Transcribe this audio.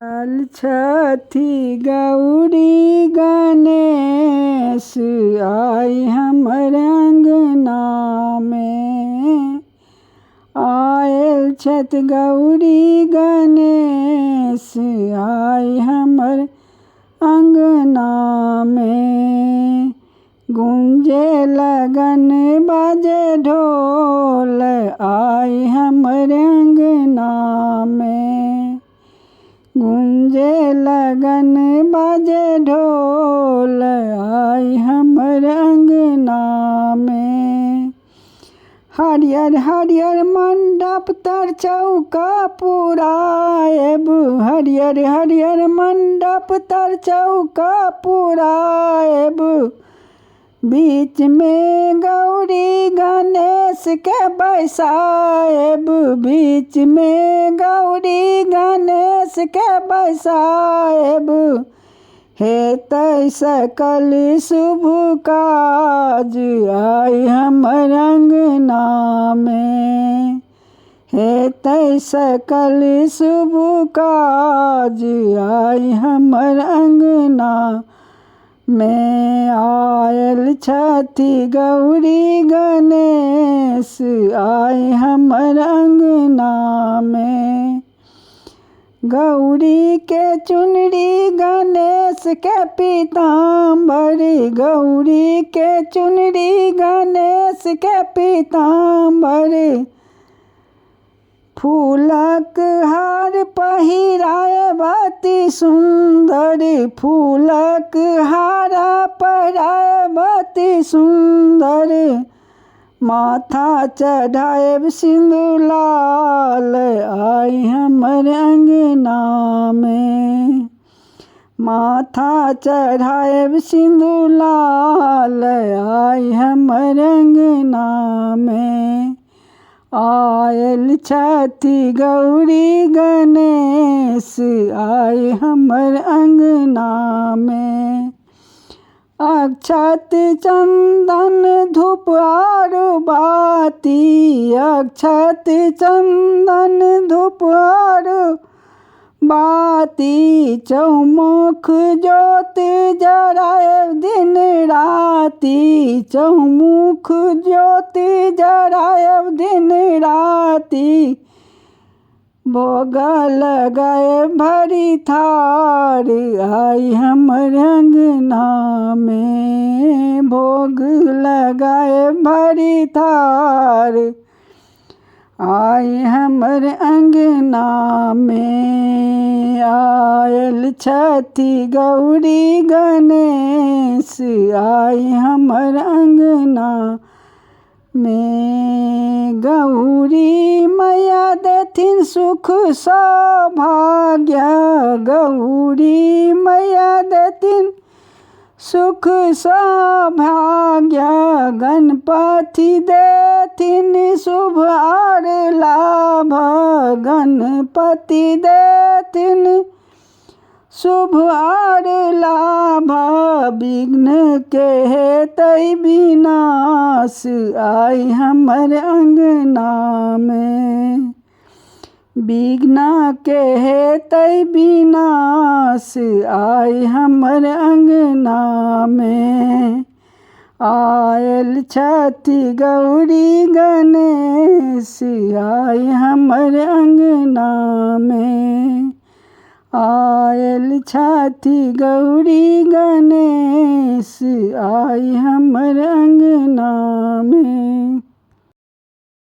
Oil छथि गौरी गणेश आई हमर अंगना में। आयल छथि गौरी गणेश आई हमर अंगना में। गूंजे लगन बाजे ढोल आई हमर अंगना में। गूंजे लगन बाजे ढोल आई हमर अंगना में। हरियर हरियर मंडप तर चौका पुराएब। हरियर हरियर मंडप तर चौका पुराएब। बीच में गौरी गणेश के बैसाएब। बीच में गौरी गणेश के बैसाएब। हेतै सकल शुभ काज आई हमर अंगना में। हेतै सकल शुभ काज आई हमर अंगना में। आयल छथि गौरी गणेश आई हमर अंगना में। गौरी के चुनरी गणेश के पीताम्बर। गौरी के चुनरी गणेश के पीताम्बर। फूलक हार पहिराएब अति सुंदर। फूलक हार पहिराएब अति सुंदर। माथा चढ़ाएब सिंदूर लाल आई हमर अंगना में। माथा चढ़ाएब सिंदूर लाल आई हमर अंगना में। आयल छथि गौरी गणेश आई हमर अंगना में। अक्षत चंदन धूप आरु बाती। अक्षत चंदन धूप आरु बाती। चौमुख ज्योत जराएब दिन राती। चौमुख ज्योत जराएब दिन राती। भोग लगाएब भरी थार आई हमर अंगना में। भोग लगाएब भरी थार आई हमर अंगना में। आयल छथि गौरी गणेश आई हमर अंगना में। गौरी मैया देथिन सुख सौभाग्य। गौरी मैया देथिन सुख सौभाग्य। गणपति देथिन शुभ आर लाभ। गणपति देथिन शुभ आर लाभ। विघ्न के हेतै विनाश आई हमर अंगना में। विघ्न के हेतै विनाश आई हमर अंगना में। आयल छथि गौरी गणेश आई हमर अंगना में। आयल छथि गौरी गणेश आई हमर